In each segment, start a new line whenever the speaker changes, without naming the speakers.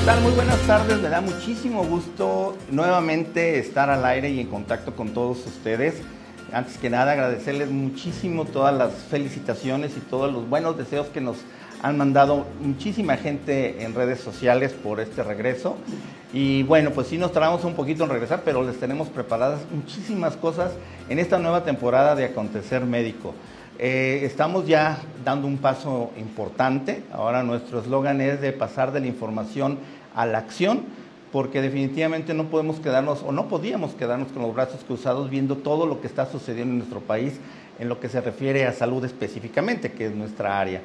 tal? Muy buenas tardes, me da muchísimo gusto nuevamente estar al aire y en contacto con todos ustedes. Antes que nada agradecerles muchísimo todas las felicitaciones y todos los buenos deseos que nos han mandado muchísima gente en redes sociales por este regreso. Y bueno, pues sí nos tardamos un poquito en regresar, pero les tenemos preparadas muchísimas cosas en esta nueva temporada de Acontecer Médico. Estamos ya dando un paso importante. Ahora nuestro eslogan es de pasar de la información a la acción, porque definitivamente no podemos quedarnos o no podíamos quedarnos con los brazos cruzados viendo todo lo que está sucediendo en nuestro país en lo que se refiere a salud específicamente, que es nuestra área.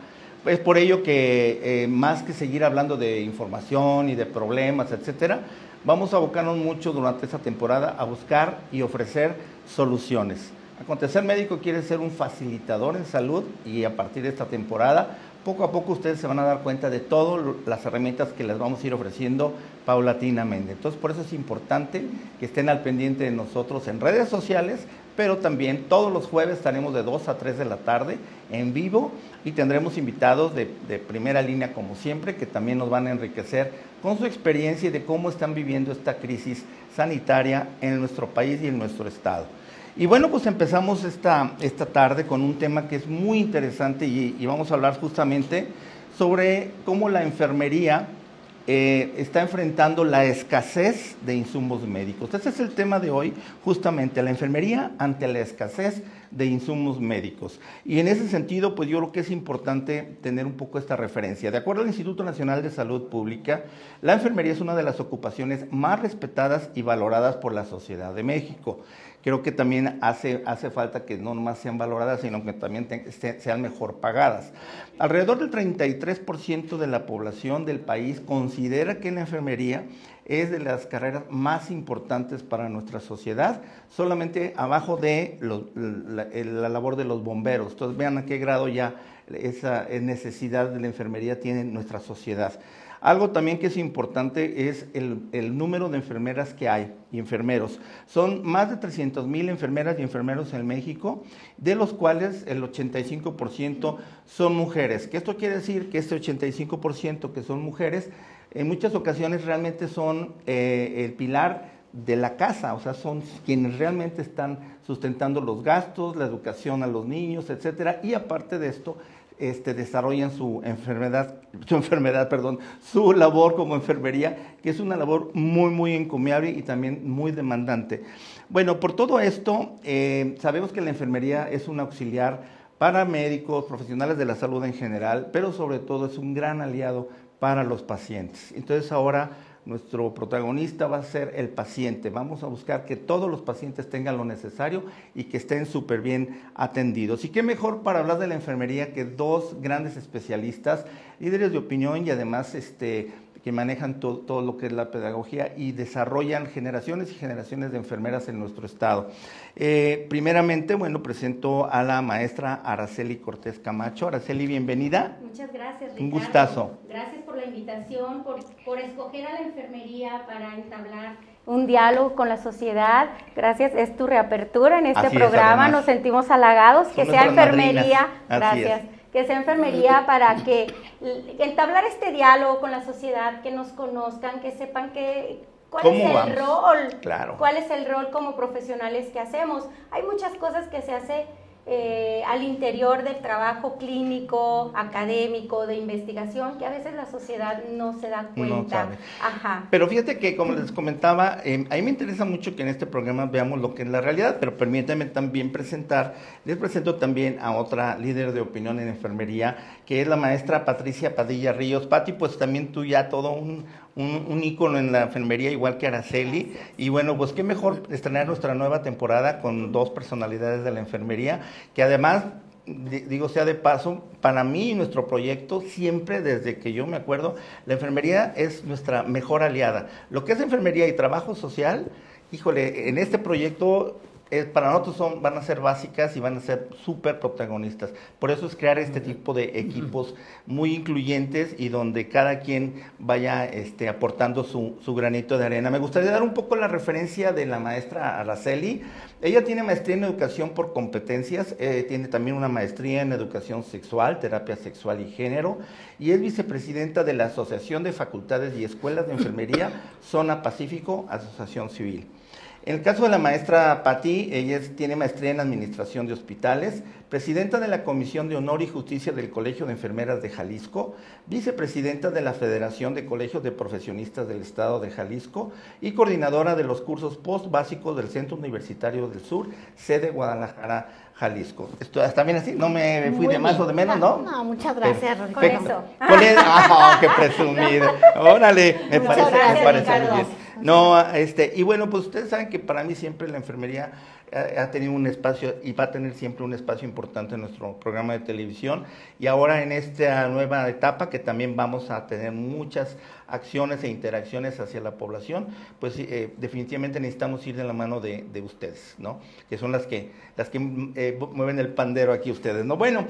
Es por ello que más que seguir hablando de información y de problemas, etcétera, vamos a abocarnos mucho durante esta temporada a buscar y ofrecer soluciones. Acontecer Médico quiere ser un facilitador en salud y a partir de esta temporada, poco a poco ustedes se van a dar cuenta de todas las herramientas que les vamos a ir ofreciendo paulatinamente. Entonces, por eso es importante que estén al pendiente de nosotros en redes sociales, pero también todos los jueves estaremos de 2 a 3 de la tarde en vivo y tendremos invitados de primera línea como siempre, que también nos van a enriquecer con su experiencia y de cómo están viviendo esta crisis sanitaria en nuestro país y en nuestro estado. Y bueno, pues empezamos esta tarde con un tema que es muy interesante y vamos a hablar justamente sobre cómo la enfermería está enfrentando la escasez de insumos médicos. Ese es el tema de hoy, justamente, la enfermería ante la escasez de insumos médicos. Y en ese sentido, pues yo creo que es importante tener un poco esta referencia. De acuerdo al Instituto Nacional de Salud Pública, la enfermería es una de las ocupaciones más respetadas y valoradas por la sociedad de México. Creo que también hace falta que no nomás sean valoradas, sino que también sean mejor pagadas. Alrededor del 33% de la población del país considera que la enfermería es de las carreras más importantes para nuestra sociedad, solamente abajo de la labor de los bomberos. Entonces vean a qué grado ya esa necesidad de la enfermería tiene nuestra sociedad. Algo también que es importante es el número de enfermeras que hay y enfermeros. Son más de 300,000 enfermeras y enfermeros en México, de los cuales el 85% son mujeres. ¿Qué esto quiere decir? Que este 85% que son mujeres, en muchas ocasiones realmente son el pilar de la casa, o sea, son quienes realmente están sustentando los gastos, la educación a los niños, etcétera, y aparte de esto, desarrollan su labor como enfermería, que es una labor muy, muy encomiable y también muy demandante. Bueno, por todo esto, sabemos que la enfermería es un auxiliar para médicos, profesionales de la salud en general, pero sobre todo es un gran aliado para los pacientes. Entonces ahora nuestro protagonista va a ser el paciente. Vamos a buscar que todos los pacientes tengan lo necesario y que estén súper bien atendidos. Y qué mejor para hablar de la enfermería que dos grandes especialistas, líderes de opinión y además que manejan todo lo que es la pedagogía y desarrollan generaciones y generaciones de enfermeras en nuestro estado. Primeramente, bueno, presento a la maestra Araceli Cortés Camacho. Araceli, bienvenida.
Muchas gracias, Ricardo.
Un gustazo.
Gracias por la invitación, por escoger a la enfermería para entablar un diálogo con la sociedad. Gracias, es tu reapertura en este programa. Nos sentimos halagados que sea enfermería. Gracias. Que sea enfermería para que entablar este diálogo con la sociedad, que nos conozcan, que sepan cuál es el rol, claro, cuál es el rol como profesionales que hacemos. Hay muchas cosas que se hace al interior del trabajo clínico, académico, de investigación, que a veces la sociedad no se da cuenta.
No sabe.
Ajá.
Pero fíjate que, como les comentaba, a mí me interesa mucho que en este programa veamos lo que es la realidad, pero permítanme también les presento también a otra líder de opinión en enfermería, que es la maestra Patricia Padilla Ríos. Pati, pues también tú ya todo un ícono en la enfermería, igual que Araceli, y bueno, pues qué mejor estrenar nuestra nueva temporada con dos personalidades de la enfermería, que además, digo sea de paso, para mí y nuestro proyecto, siempre desde que yo me acuerdo, la enfermería es nuestra mejor aliada. Lo que es enfermería y trabajo social, híjole, en este proyecto para nosotros van a ser básicas y van a ser súper protagonistas. Por eso es crear este tipo de equipos muy incluyentes y donde cada quien vaya aportando su granito de arena. Me gustaría dar un poco la referencia de la maestra Araceli. Ella tiene maestría en educación por competencias, tiene también una maestría en educación sexual, terapia sexual y género, y es vicepresidenta de la Asociación de Facultades y Escuelas de Enfermería, Zona Pacífico, Asociación Civil. En el caso de la maestra Patti, ella tiene maestría en Administración de Hospitales, presidenta de la Comisión de Honor y Justicia del Colegio de Enfermeras de Jalisco, vicepresidenta de la Federación de Colegios de Profesionistas del Estado de Jalisco y coordinadora de los cursos post-básicos del Centro Universitario del Sur, sede Guadalajara, Jalisco. ¿Esto está bien así? ¿No me fui de más o de menos, no?
No, muchas gracias, Ricardo.
Con eso.
¡Qué presumido! Órale, me parece muy bien. No, y bueno, pues ustedes saben que para mí siempre la enfermería ha tenido un espacio y va a tener siempre un espacio importante en nuestro programa de televisión, y ahora en esta nueva etapa que también vamos a tener muchas acciones e interacciones hacia la población, pues definitivamente necesitamos ir de la mano de ustedes, ¿no? Que son las que mueven el pandero aquí ustedes, ¿no? Bueno,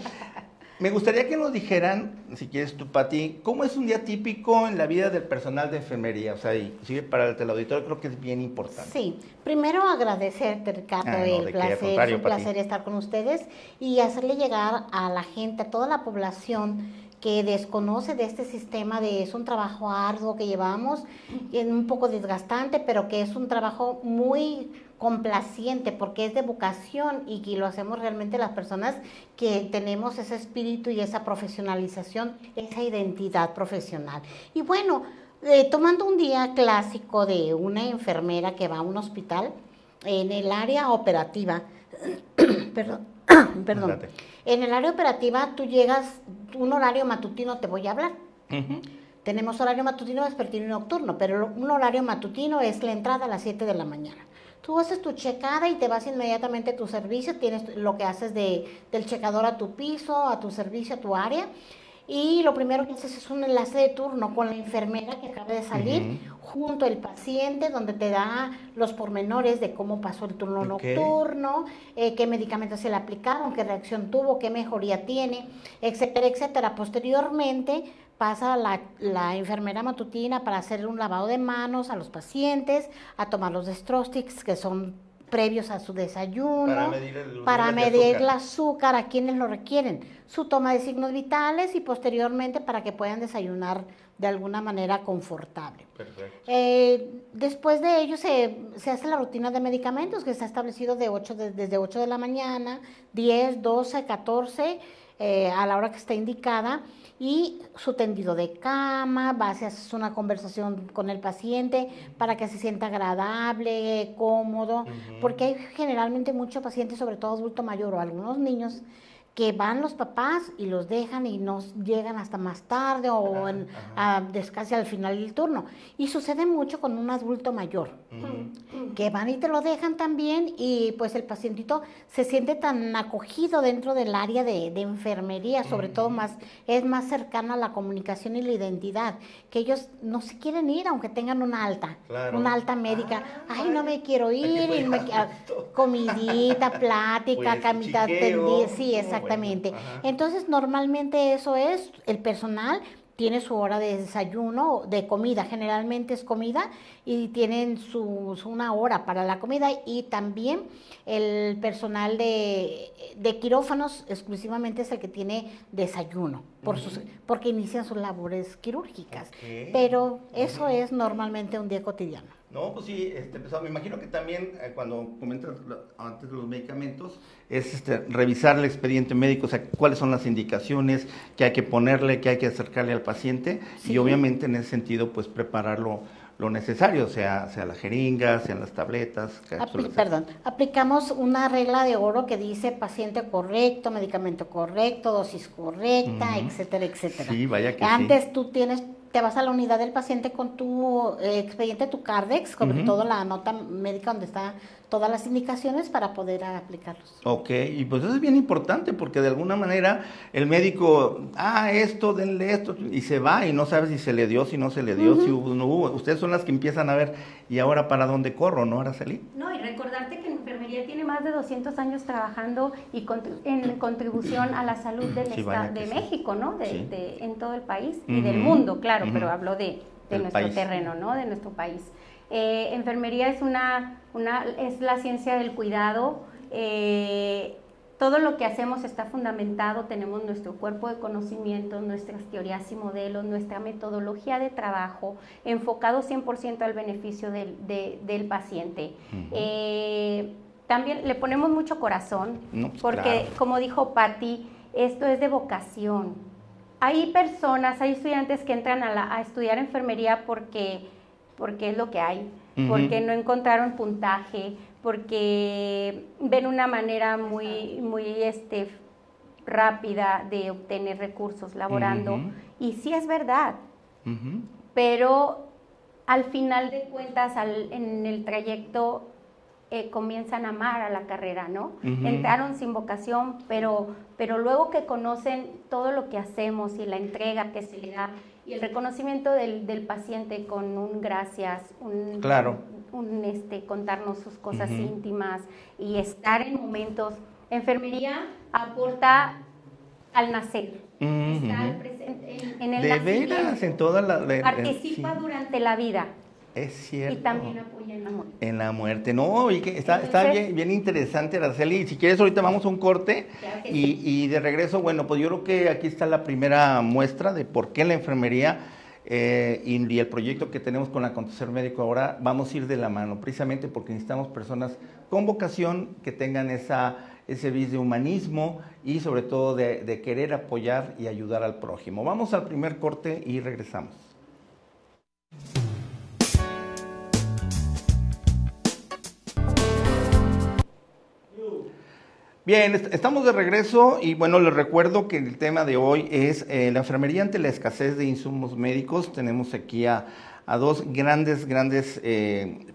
me gustaría que nos dijeran, si quieres tú, Pati, ¿cómo es un día típico en la vida del personal de enfermería? O sea, inclusive para el teleauditorio creo que es bien importante.
Sí, primero agradecerte, Ricardo, es un placer estar con ustedes y hacerle llegar a la gente, a toda la población que desconoce de este sistema, es un trabajo arduo que llevamos, es un poco desgastante, pero que es un trabajo muy complaciente porque es de vocación y que lo hacemos realmente las personas que tenemos ese espíritu y esa profesionalización, esa identidad profesional. Y bueno, tomando un día clásico de una enfermera que va a un hospital, en el área operativa, perdón, en el área operativa tú llegas, un horario matutino te voy a hablar. Tenemos horario matutino, vespertino y nocturno, pero un horario matutino es la entrada a las 7 de la mañana. Tú haces tu checada y te vas inmediatamente a tu servicio, tienes lo que haces del checador a tu piso, a tu servicio, a tu área, y lo primero que haces es un enlace de turno con la enfermera que acaba de salir, junto al paciente, donde te da los pormenores de cómo pasó el turno nocturno, qué medicamentos se le aplicaron, qué reacción tuvo, qué mejoría tiene, etcétera, etcétera. Posteriormente pasa la enfermera matutina para hacer un lavado de manos a los pacientes, a tomar los dextrostics, que son previos a su desayuno, para medir el azúcar a quienes lo requieren, su toma de signos vitales y posteriormente para que puedan desayunar de alguna manera confortable.
Perfecto.
Después de ello se hace la rutina de medicamentos que está establecido desde 8 de la mañana, 10, 12, 14, a la hora que está indicada, y su tendido de cama, haces una conversación con el paciente para que se sienta agradable, cómodo, porque hay generalmente muchos pacientes, sobre todo adulto mayor o algunos niños, que van los papás y los dejan y no llegan hasta más tarde o casi al final del turno. Y sucede mucho con un adulto mayor, que van y te lo dejan también y pues el pacientito se siente tan acogido dentro del área de enfermería, sobre todo es más cercano a la comunicación y la identidad, que ellos no se quieren ir aunque tengan una alta médica. Ay, no me quiero ir, comidita, plática, pues, camita tendida, sí, exactamente. Bueno, entonces, normalmente eso es, el personal tiene su hora de desayuno, de comida, generalmente es comida, y tienen una hora para la comida, y también el personal de quirófanos exclusivamente es el que tiene desayuno, porque inician sus labores quirúrgicas, pero eso es normalmente un día cotidiano.
No, pues sí, me imagino que también cuando comentas antes de los medicamentos, es revisar el expediente médico, o sea, cuáles son las indicaciones que hay que ponerle, que hay que acercarle al paciente, y obviamente en ese sentido, pues prepararlo lo necesario, sea la jeringa, sean las tabletas.
Aplicamos una regla de oro que dice paciente correcto, medicamento correcto, dosis correcta, etcétera, etcétera.
Sí, vaya que
antes tú te vas a la unidad del paciente con tu expediente, tu Cardex, sobre todo la nota médica donde están todas las indicaciones para poder aplicarlos.
Ok, y pues eso es bien importante porque de alguna manera el médico, denle esto, y se va y no sabe si se le dio, si no se le dio, si hubo o no hubo. Ustedes son las que empiezan a ver, ¿y ahora para dónde corro, no, Araceli?
No, y recordarte que en enfermería enfermería tiene más de 200 años trabajando y en contribución a la salud de México, ¿no? En todo el país y del mundo, claro, pero hablo de nuestro terreno, ¿no? De nuestro país. Enfermería es es la ciencia del cuidado. Todo lo que hacemos está fundamentado, tenemos nuestro cuerpo de conocimientos, nuestras teorías y modelos, nuestra metodología de trabajo, enfocado 100% al beneficio del paciente. También le ponemos mucho corazón, porque como dijo Patti, esto es de vocación. Hay personas, hay estudiantes que entran a estudiar enfermería porque es lo que hay, porque no encontraron puntaje, porque ven una manera muy rápida de obtener recursos laborando. Y sí es verdad, pero al final de cuentas, en el trayecto, comienzan a amar a la carrera, ¿no? Entraron sin vocación, pero luego que conocen todo lo que hacemos y la entrega que se le da y el reconocimiento del paciente con un gracias, contarnos sus cosas íntimas y estar en momentos. Enfermería aporta al nacer, estar presente en el nacimiento,
veras, en toda
participa durante la vida.
Es cierto.
Y también apoya en la muerte.
En la muerte. No, y que está bien interesante, Araceli. Y si quieres, ahorita vamos a un corte.
Claro que
y de regreso, bueno, pues yo creo que aquí está la primera muestra de por qué la enfermería y el proyecto que tenemos con Acontecer Médico ahora vamos a ir de la mano, precisamente porque necesitamos personas con vocación que tengan ese vis de humanismo y sobre todo de querer apoyar y ayudar al prójimo. Vamos al primer corte y regresamos. Bien, estamos de regreso y bueno, les recuerdo que el tema de hoy es la enfermería ante la escasez de insumos médicos. Tenemos aquí a dos grandes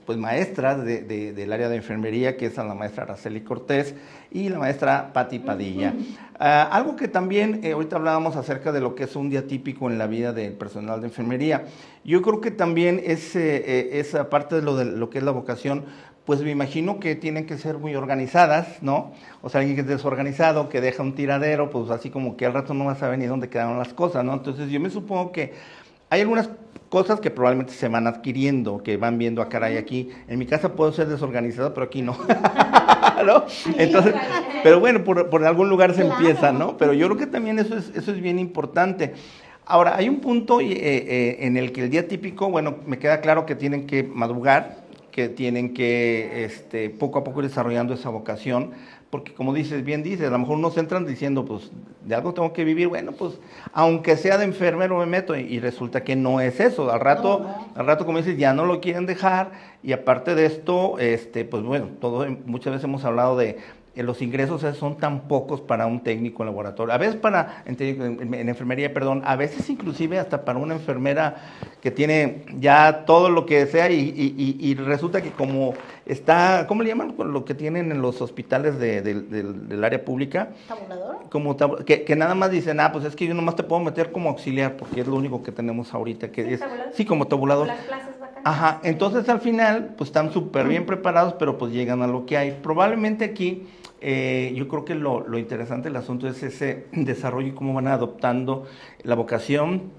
pues maestras del área de enfermería, que es la maestra Araceli Cortés y la maestra Patti Padilla. Algo que también, ahorita hablábamos acerca de lo que es un día típico en la vida del personal de enfermería. Yo creo que también esa parte de lo que es la vocación, pues me imagino que tienen que ser muy organizadas, ¿no? O sea, alguien que es desorganizado, que deja un tiradero, pues así como que al rato no va a saber ni dónde quedaron las cosas, ¿no? Entonces yo me supongo que hay algunas cosas que probablemente se van adquiriendo, que van viendo a caray aquí. En mi casa puedo ser desorganizado, pero aquí no. ¿No? Entonces, pero bueno, por algún lugar se empieza, ¿no? Pero yo creo que también eso es bien importante. Ahora, hay un punto en el que el día típico, bueno, me queda claro que tienen que madrugar, que tienen que poco a poco ir desarrollando esa vocación, porque como bien dices, a lo mejor unos entran diciendo, pues, de algo tengo que vivir, bueno, pues, aunque sea de enfermero me meto, y resulta que no es eso, al rato, como dices, ya no lo quieren dejar, y aparte de esto, pues bueno, muchas veces hemos hablado de los ingresos son tan pocos para un técnico en laboratorio, a veces en enfermería, perdón, a veces inclusive hasta para una enfermera que tiene ya todo lo que sea y resulta que como está, ¿cómo le llaman? Lo que tienen en los hospitales del área pública.
¿Tabulador?
Que nada más dicen, pues es que yo nomás te puedo meter como auxiliar porque es lo único que tenemos ahorita, que es,
¿tabulador?
Sí, como tabulador.
Las plazas vacantes.
Ajá, entonces al final pues están súper bien preparados, pero pues llegan a lo que hay. Probablemente aquí yo creo que lo interesante del asunto es ese desarrollo y cómo van adoptando la vocación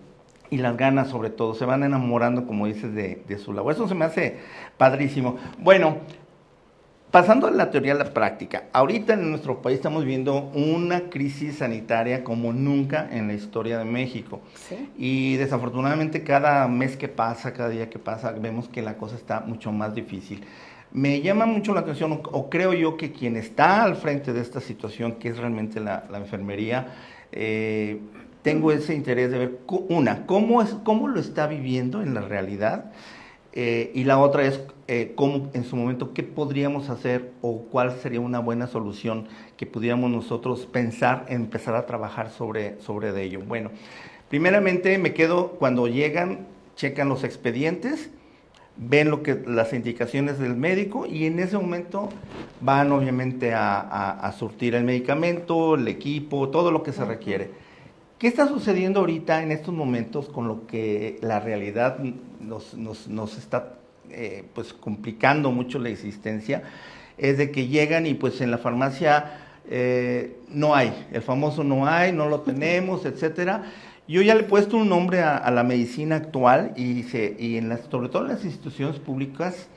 y las ganas, sobre todo, se van enamorando, como dices, de su labor. Eso se me hace padrísimo. Bueno, pasando a la teoría a la práctica, ahorita en nuestro país estamos viendo una crisis sanitaria como nunca en la historia de México.
Sí.
Y desafortunadamente cada mes que pasa, cada día que pasa, vemos que la cosa está mucho más difícil. Me llama mucho la atención, o creo yo que quien está al frente de esta situación, que es realmente la enfermería, tengo ese interés de ver, cómo lo está viviendo en la realidad, y la otra es cómo en su momento, qué podríamos hacer o cuál sería una buena solución que pudiéramos nosotros pensar, empezar a trabajar sobre de ello. Bueno, primeramente me quedo cuando llegan, checan los expedientes, ven las indicaciones del médico y en ese momento van obviamente a surtir el medicamento, el equipo, todo lo que se requiere. ¿Qué está sucediendo ahorita en estos momentos con lo que la realidad nos está pues complicando mucho la existencia? es de que llegan y pues en la farmacia no hay, el famoso no hay, no lo tenemos, etcétera. Yo ya le he puesto un nombre a la medicina actual y sobre todo en las instituciones públicas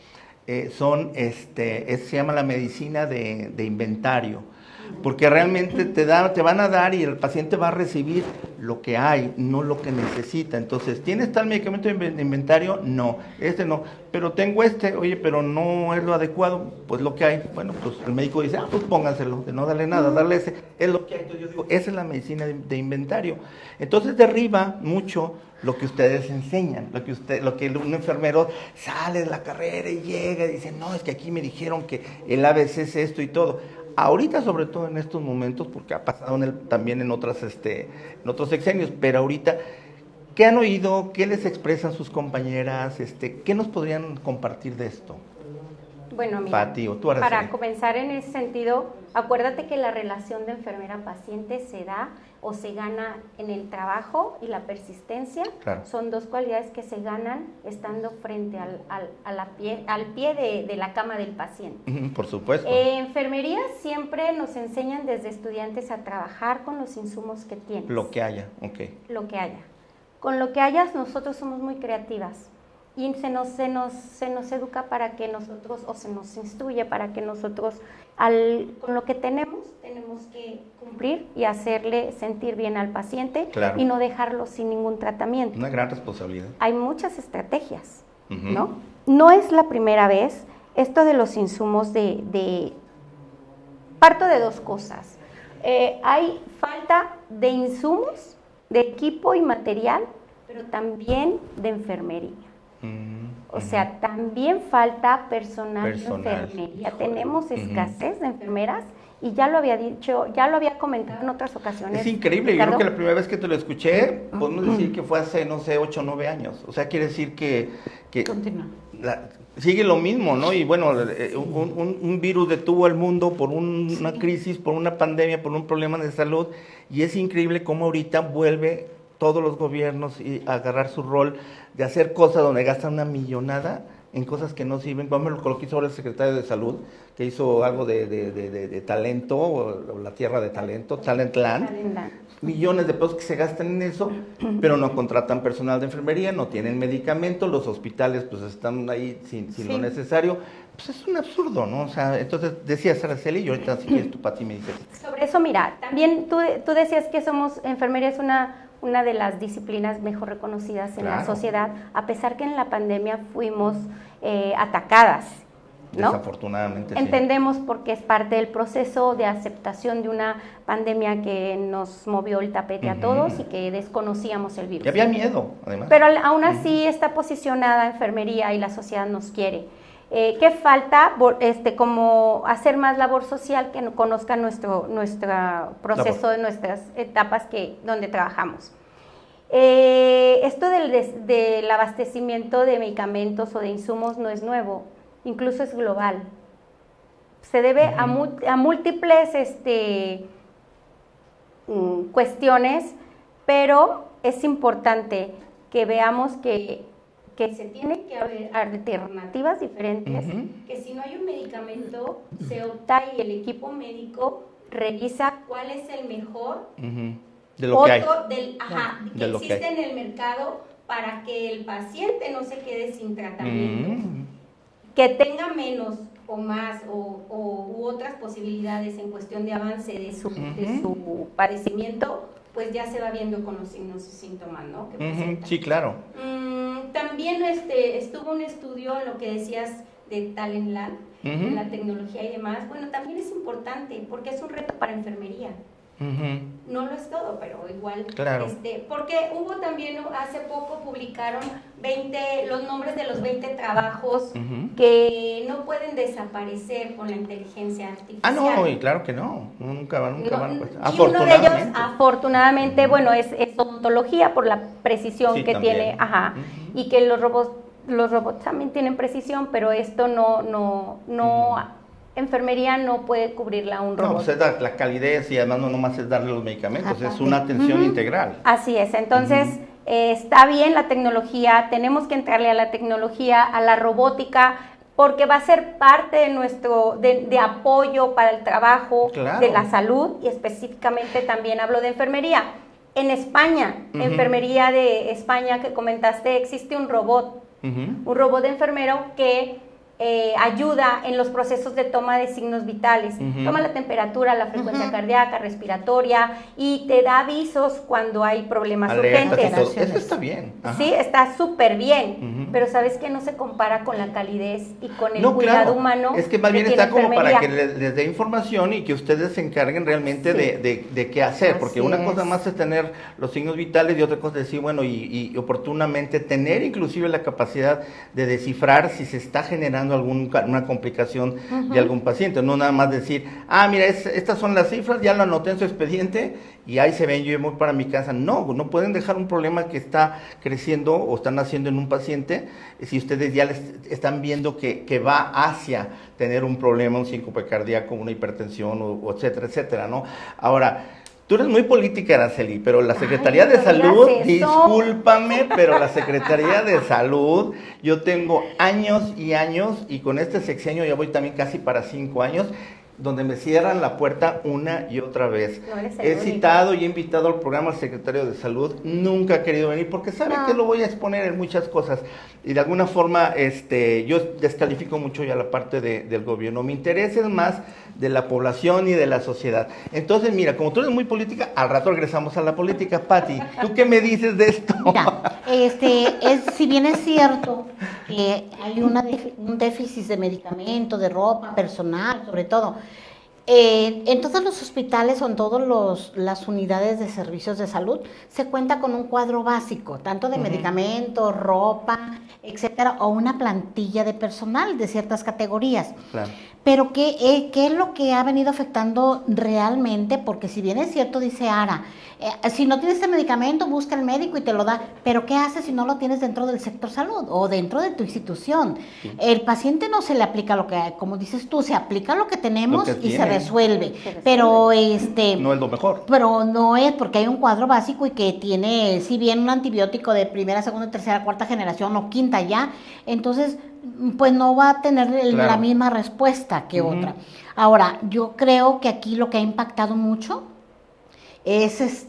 se llama la medicina de inventario, porque realmente te van a dar y el paciente va a recibir lo que hay, no lo que necesita. Entonces, ¿tienes tal medicamento de inventario? No, no, pero tengo oye, pero no es lo adecuado, pues lo que hay. Bueno, pues el médico dice, pues pónganselo, de no darle nada, darle ese, es lo que hay. Entonces yo digo, esa es la medicina de inventario. Entonces derriba mucho lo que ustedes enseñan, lo que un enfermero sale de la carrera y llega y dice, no, es que aquí me dijeron que el ABC es esto y todo. Ahorita, sobre todo en estos momentos, porque ha pasado también en otros sexenios, pero ahorita, ¿qué han oído? ¿Qué les expresan sus compañeras? ¿Qué nos podrían compartir de esto?
Bueno, mira, Pati, para comenzar en ese sentido, acuérdate que la relación de enfermera-paciente se da o se gana en el trabajo y la persistencia. Claro. Son dos cualidades que se ganan estando frente al pie de la cama del paciente.
Por supuesto.
Enfermería siempre nos enseñan desde estudiantes a trabajar con los insumos que tienes.
Lo que haya, ok.
Lo que haya. Con lo que hayas, nosotros somos muy creativas. Y se nos educa para que nosotros, o se nos instruye para que nosotros, con lo que tenemos que cumplir y hacerle sentir bien al paciente, claro, y no dejarlo sin ningún tratamiento.
Una gran responsabilidad.
Hay muchas estrategias, ¿no? No es la primera vez. Esto de los insumos parto de dos cosas. Hay falta de insumos, de equipo y material, pero también de enfermería. O sea, también falta personal de enfermería. Tenemos escasez de enfermeras y ya lo había dicho, ya lo había comentado en otras ocasiones.
Es increíble, Ricardo. Yo creo que la primera vez que te lo escuché, podemos decir que fue hace, 8 o 9 años. O sea, quiere decir que
continúa.
Sigue lo mismo, ¿no? Y bueno, un virus detuvo al mundo por una crisis, por una pandemia, por un problema de salud, y es increíble cómo ahorita vuelve todos los gobiernos a agarrar su rol de hacer cosas donde gastan una millonada en cosas que no sirven. Vamos a lo que hizo ahora el secretario de Salud, que hizo algo de talento, o la tierra de talento, Talentland. Millones de pesos que se gastan en eso, pero no contratan personal de enfermería, no tienen medicamentos, los hospitales pues están ahí sin lo necesario. Pues es un absurdo, ¿no? O sea, entonces decías, Araceli, y ahorita si quieres tu Pati me dices.
Sobre eso, mira, también tú decías que enfermería es una de las disciplinas mejor reconocidas en la sociedad, a pesar que en la pandemia fuimos atacadas, ¿no?
Desafortunadamente,
Entendemos porque es parte del proceso de aceptación de una pandemia que nos movió el tapete a todos y que desconocíamos el virus.
Y había miedo, además.
Pero aún así está posicionada enfermería y la sociedad nos quiere. ¿Qué falta? Como hacer más labor social, que conozcan nuestro proceso, de nuestras etapas donde trabajamos. Esto del abastecimiento de medicamentos o de insumos no es nuevo, incluso es global. Se debe a múltiples cuestiones, pero es importante que veamos que se tiene que haber alternativas diferentes, que si no hay un medicamento, se opta y el equipo médico revisa cuál es el mejor
de lo que hay.
Que existe en el mercado para que el paciente no se quede sin tratamiento, que tenga menos o más u otras posibilidades en cuestión de avance de su padecimiento, pues ya se va viendo con los signos y síntomas, ¿no?
Sí, claro.
También estuvo un estudio en lo que decías de Talentland, en la tecnología y demás. Bueno, también es importante porque es un reto para enfermería. No lo es todo, pero igual.
Claro.
Porque hubo también, hace poco publicaron los nombres de los 20 trabajos que no pueden desaparecer con la inteligencia artificial.
No, y claro que no, nunca van.
Y uno de ellos, afortunadamente, bueno, es odontología por la precisión que también tiene, y que los robots también tienen precisión, pero esto no enfermería no puede cubrirla un robot.
No, pues es la calidez y además no nomás es darle los medicamentos, es una atención integral.
Así es, entonces está bien la tecnología, tenemos que entrarle a la tecnología, a la robótica, porque va a ser parte de nuestro, de apoyo para el trabajo de la salud, y específicamente también hablo de enfermería. En España, enfermería de España que comentaste, existe un robot de enfermero que ayuda en los procesos de toma de signos vitales. Toma la temperatura, la frecuencia cardíaca, respiratoria, y te da avisos cuando hay problemas urgentes.
Eso está bien.
Sí, está súper bien, pero sabes que no se compara con la calidez y con el cuidado humano.
Es que más bien está como para que les dé información y que ustedes se encarguen realmente de qué hacer, porque una cosa más es tener los signos vitales y otra cosa es decir, bueno, y oportunamente tener inclusive la capacidad de descifrar si se está generando alguna complicación de algún paciente, no nada más decir, mira, estas son las cifras, ya lo anoté en su expediente y ahí se ven, yo voy para mi casa. No pueden dejar un problema que está creciendo o están haciendo en un paciente si ustedes ya les están viendo que va hacia tener un problema, un síncope cardíaco, una hipertensión, o etcétera, etcétera, ¿no? Ahora, tú eres muy política, Araceli, pero la Secretaría de Salud, discúlpame, pero la Secretaría de Salud, yo tengo años y años, y con este sexenio ya voy también casi para 5 años, donde me cierran la puerta una y otra vez. He citado y he invitado al programa al secretario de Salud, nunca ha querido venir porque sabe que lo voy a exponer en muchas cosas, y de alguna forma yo descalifico mucho ya la parte del gobierno. Mi interés es más de la población y de la sociedad. Entonces, mira, como tú eres muy política, al rato regresamos a la política. Pati, ¿tú qué me dices de esto?
Mira, si bien es cierto que hay un déficit de medicamentos, de ropa, personal, sobre todo, en todos los hospitales o en todas las unidades de servicios de salud se cuenta con un cuadro básico, tanto de medicamentos, ropa, etcétera, o una plantilla de personal de ciertas categorías. Claro. Pero ¿qué es lo que ha venido afectando realmente? Porque si bien es cierto, dice Ara, si no tienes este medicamento, busca el médico y te lo da, pero ¿qué haces si no lo tienes dentro del sector salud o dentro de tu institución? Sí. El paciente no se le aplica lo que, como dices tú, se aplica lo que tenemos y se resuelve, pero no
es lo mejor.
Pero no es, porque hay un cuadro básico y que tiene, si bien un antibiótico de primera, segunda, tercera, cuarta generación o quinta ya, entonces pues no va a tener la misma respuesta que otra. Ahora, yo creo que aquí lo que ha impactado mucho es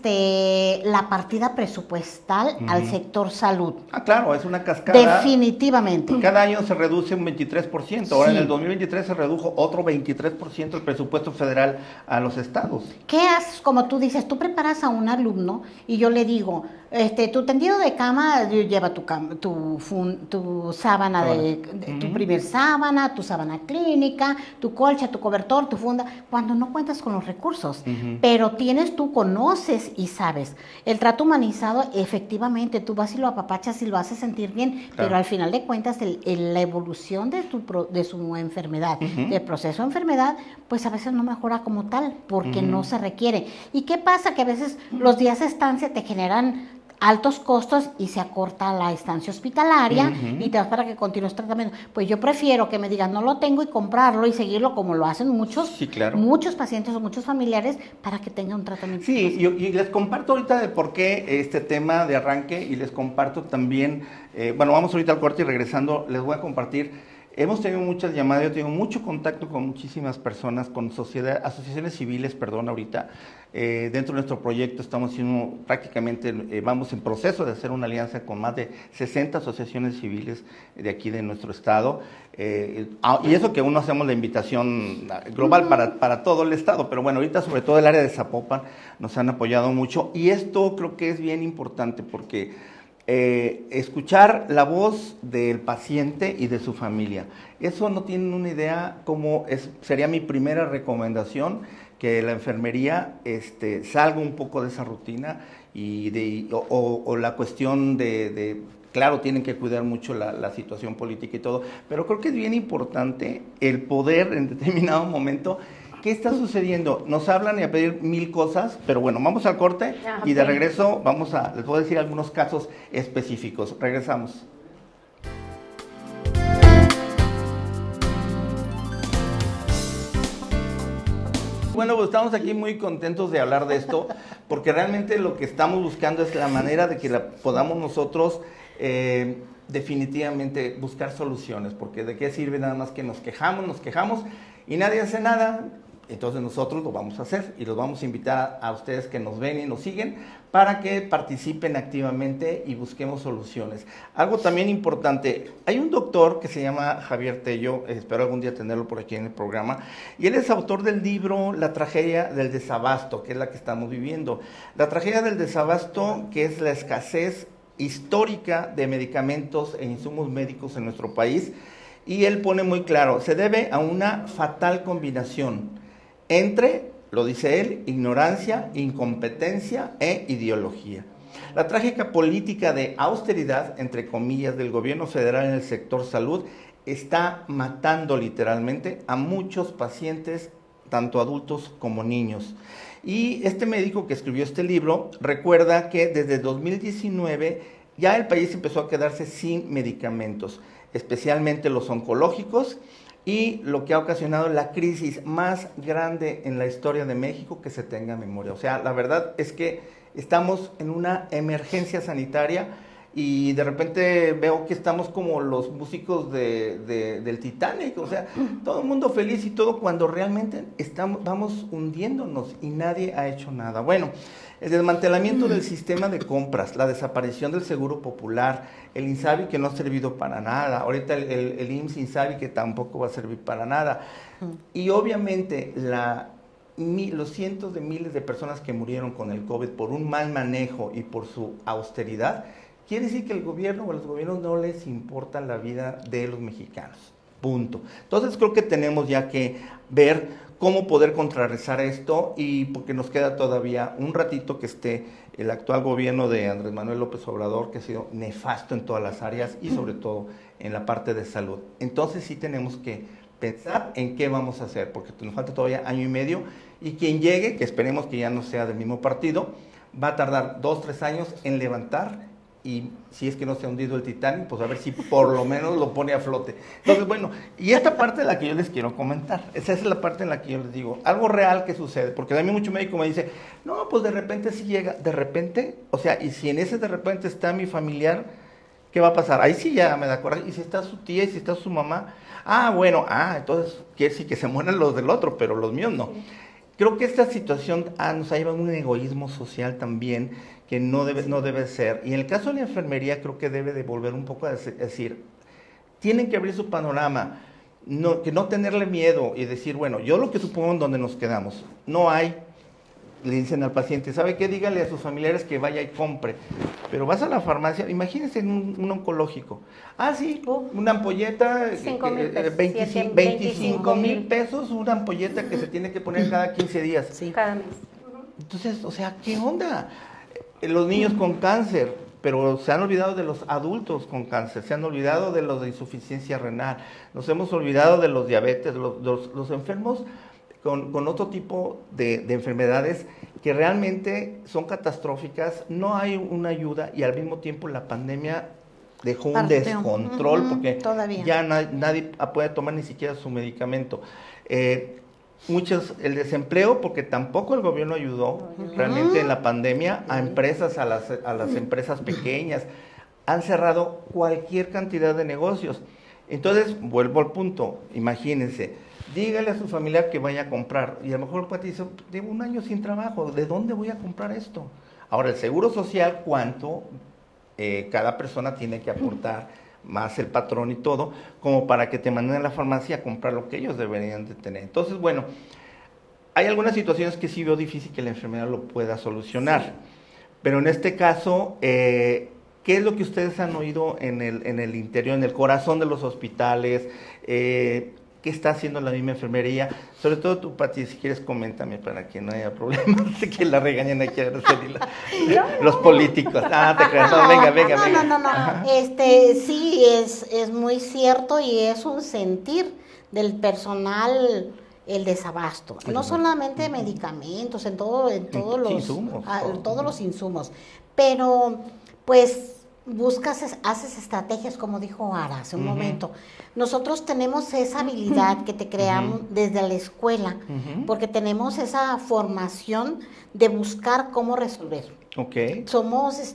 la partida presupuestal al sector salud.
Claro, es una cascada.
Definitivamente.
Cada año se reduce un 23%. Ahora en el 2023 se redujo otro 23% el presupuesto federal a los estados.
¿Qué haces? Como tú dices, tú preparas a un alumno y yo le digo, tu tendido de cama lleva tu sábana tu primer sábana, tu sábana clínica, tu colcha, tu cobertor, tu funda, cuando no cuentas con los recursos, pero conoces y sabes. El trato humanizado, efectivamente, tú vas y lo apapachas y lo haces sentir bien, pero al final de cuentas la evolución de su enfermedad, del proceso de enfermedad, pues a veces no mejora como tal, porque no se requiere. ¿Y qué pasa? Que a veces los días de estancia te generan altos costos y se acorta la estancia hospitalaria y te vas para que continúes tratamiento. Pues yo prefiero que me digan no lo tengo y comprarlo y seguirlo como lo hacen muchos pacientes o muchos familiares para que tengan un tratamiento.
Sí, y les comparto ahorita de por qué este tema de arranque, y les comparto también, vamos ahorita al corte y regresando les voy a compartir. Hemos tenido muchas llamadas, yo tengo mucho contacto con muchísimas personas, con asociaciones civiles, ahorita. Dentro de nuestro proyecto estamos haciendo vamos en proceso de hacer una alianza con más de 60 asociaciones civiles de aquí de nuestro estado. Y eso que aún no hacemos la invitación global para todo el estado, pero bueno, ahorita sobre todo el área de Zapopan nos han apoyado mucho. Y esto creo que es bien importante porque escuchar la voz del paciente y de su familia. Eso no tienen una idea cómo sería mi primera recomendación, que la enfermería salga un poco de esa rutina o la cuestión claro, tienen que cuidar mucho la situación política y todo, pero creo que es bien importante el poder en determinado momento. ¿Qué está sucediendo? Nos hablan y a pedir 1000 cosas, pero bueno, vamos al corte y de regreso les voy a decir algunos casos específicos. Regresamos. Bueno, pues estamos aquí muy contentos de hablar de esto, porque realmente lo que estamos buscando es la manera de que podamos nosotros definitivamente buscar soluciones, porque de qué sirve nada más que nos quejamos y nadie hace nada. Entonces nosotros lo vamos a hacer y los vamos a invitar a ustedes que nos ven y nos siguen para que participen activamente y busquemos soluciones. Algo también importante, hay un doctor que se llama Javier Tello, espero algún día tenerlo por aquí en el programa, y él es autor del libro La tragedia del desabasto, que es la que estamos viviendo. La tragedia del desabasto, que es la escasez histórica de medicamentos e insumos médicos en nuestro país, y él pone muy claro, se debe a una fatal combinación entre, lo dice él, ignorancia, incompetencia e ideología. La trágica política de austeridad, entre comillas, del gobierno federal en el sector salud está matando literalmente a muchos pacientes, tanto adultos como niños. Y este médico que escribió este libro recuerda que desde 2019 ya el país empezó a quedarse sin medicamentos, especialmente los oncológicos, y lo que ha ocasionado la crisis más grande en la historia de México que se tenga memoria. O sea, la verdad es que estamos en una emergencia sanitaria y de repente veo que estamos como los músicos del Titanic, o sea, todo el mundo feliz y todo cuando realmente vamos hundiéndonos y nadie ha hecho nada. Bueno, el desmantelamiento del sistema de compras, la desaparición del Seguro Popular, el INSABI que no ha servido para nada, ahorita el IMSS-INSABI que tampoco va a servir para nada, y obviamente los cientos de miles de personas que murieron con el COVID por un mal manejo y por su austeridad, quiere decir que el gobierno o a los gobiernos no les importa la vida de los mexicanos, punto. Entonces creo que tenemos ya que ver cómo poder contrarrestar esto y porque nos queda todavía un ratito que esté el actual gobierno de Andrés Manuel López Obrador, que ha sido nefasto en todas las áreas y sobre todo en la parte de salud. Entonces sí tenemos que pensar en qué vamos a hacer, porque nos falta todavía año y medio y quien llegue, que esperemos que ya no sea del mismo partido, va a tardar 2-3 años en levantar. Y si es que no se ha hundido el Titanic, pues a ver si por lo menos lo pone a flote. Entonces, bueno, y esta parte de la que yo les quiero comentar, esa es la parte en la que yo les digo, algo real que sucede, porque a mí mucho médico me dice, no, pues de repente sí llega, de repente, o sea, y si en ese de repente está mi familiar, ¿qué va a pasar? Ahí sí ya me da coraje, y si está su tía, y si está su mamá, entonces quiere decir que se mueran los del otro, pero los míos no. Creo que esta situación nos ha llevado a un egoísmo social también, que no debe ser. Y en el caso de la enfermería creo que debe de volver un poco a decir, tienen que abrir su panorama, que no tenerle miedo y decir, bueno, yo lo que supongo en donde nos quedamos, no hay, le dicen al paciente, ¿sabe qué? Dígale a sus familiares que vaya y compre. Pero vas a la farmacia, imagínense en un oncológico. Sí, una ampolleta, 25,000 pesos, una ampolleta que se tiene que poner cada 15 días.
Sí, cada mes.
Entonces, o sea, ¿qué onda? Los niños con cáncer, pero se han olvidado de los adultos con cáncer, se han olvidado de los de insuficiencia renal, nos hemos olvidado de los diabetes, los enfermos con otro tipo de enfermedades que realmente son catastróficas, no hay una ayuda y al mismo tiempo la pandemia dejó un descontrol porque todavía ya nadie puede tomar ni siquiera su medicamento. El desempleo, porque tampoco el gobierno ayudó realmente en la pandemia a empresas, a las empresas pequeñas, han cerrado cualquier cantidad de negocios. Entonces, vuelvo al punto, imagínense, dígale a su familiar que vaya a comprar, y a lo mejor el cuate dice, llevo un año sin trabajo, ¿de dónde voy a comprar esto? Ahora, el Seguro Social, ¿cuánto cada persona tiene que aportar? Más el patrón y todo, como para que te manden a la farmacia a comprar lo que ellos deberían de tener. Entonces, bueno, hay algunas situaciones que sí veo difícil que la enfermedad lo pueda solucionar, pero en este caso, ¿qué es lo que ustedes han oído en el interior, en el corazón de los hospitales? ¿Qué está haciendo la misma enfermería? Sobre todo tú, Pati, si quieres, coméntame para que no haya problemas de que la regañen aquí a los políticos. Te creas. Venga.
No. Sí, es muy cierto y es un sentir del personal el desabasto. No solamente de medicamentos, en todos los insumos. Pero, pues, haces estrategias, como dijo Ara hace un momento. Nosotros tenemos esa habilidad que te creamos desde la escuela, porque tenemos esa formación de buscar cómo resolver.
Ok.
Somos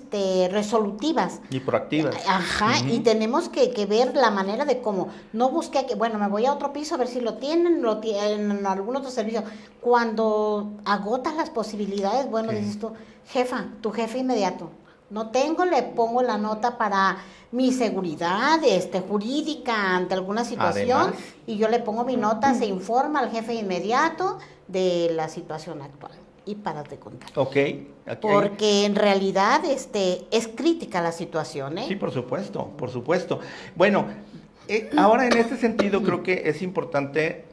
resolutivas.
Y proactivas.
Ajá, y tenemos que ver la manera de cómo. No busqué que, bueno, me voy a otro piso a ver si lo tienen en algún otro servicio. Cuando agotas las posibilidades, bueno, dices tú, jefa, tu jefe inmediato. No tengo, le pongo la nota para mi seguridad jurídica ante alguna situación. Además, y yo le pongo mi nota, se informa al jefe inmediato de la situación actual. Y paras de contar.
Okay.
Porque en realidad es crítica la situación, ¿eh?
Sí, por supuesto, por supuesto. Bueno, ahora en este sentido creo que es importante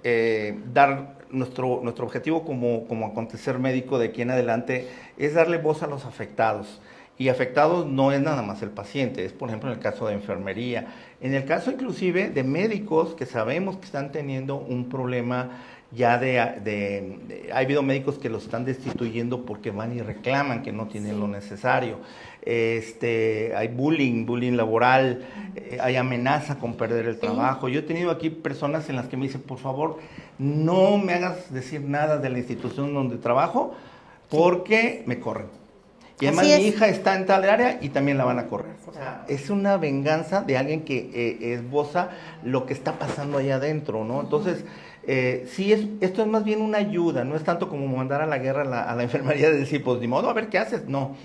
dar nuestro objetivo como acontecer médico de aquí en adelante es darle voz a los afectados. Y afectados no es nada más el paciente, es por ejemplo en el caso de enfermería, en el caso inclusive de médicos que sabemos que están teniendo un problema ya ha habido médicos que los están destituyendo porque van y reclaman que no tienen lo necesario. Hay bullying laboral, hay amenaza con perder el trabajo. Yo he tenido aquí personas en las que me dicen, por favor, no me hagas decir nada de la institución donde trabajo porque me corren. Y además mi hija está en tal área y también la van a correr. O sea, es una venganza de alguien que esboza lo que está pasando allá adentro, ¿no? Entonces, esto es más bien una ayuda, no es tanto como mandar a la guerra a la enfermería de decir, pues ni modo, a ver qué haces, no.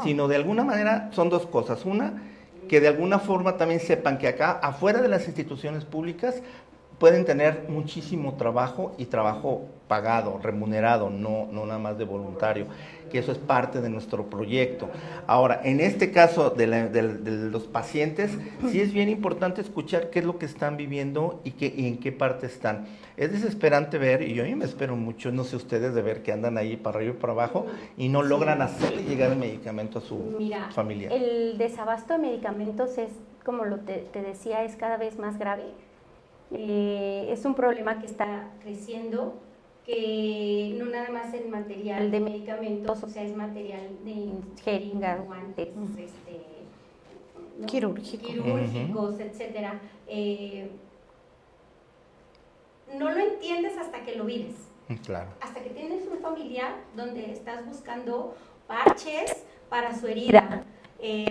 Sino de alguna manera son dos cosas. Una, que de alguna forma también sepan que acá, afuera de las instituciones públicas, pueden tener muchísimo trabajo y trabajo pagado, remunerado, no nada más de voluntario, que eso es parte de nuestro proyecto. Ahora, en este caso de los pacientes, sí es bien importante escuchar qué es lo que están viviendo y en qué parte están. Es desesperante ver, y yo me espero mucho, no sé ustedes, de ver que andan ahí para arriba y para abajo y no logran hacerle llegar el medicamento a su familia.
El desabasto de medicamentos es, como te decía, es cada vez más grave. Es un problema que está creciendo, que no nada más el material de medicamentos, o sea, es material de jeringas, guantes, quirúrgicos, etcétera. No lo entiendes hasta que lo vives.
Claro.
Hasta que tienes un familiar donde estás buscando parches para su herida,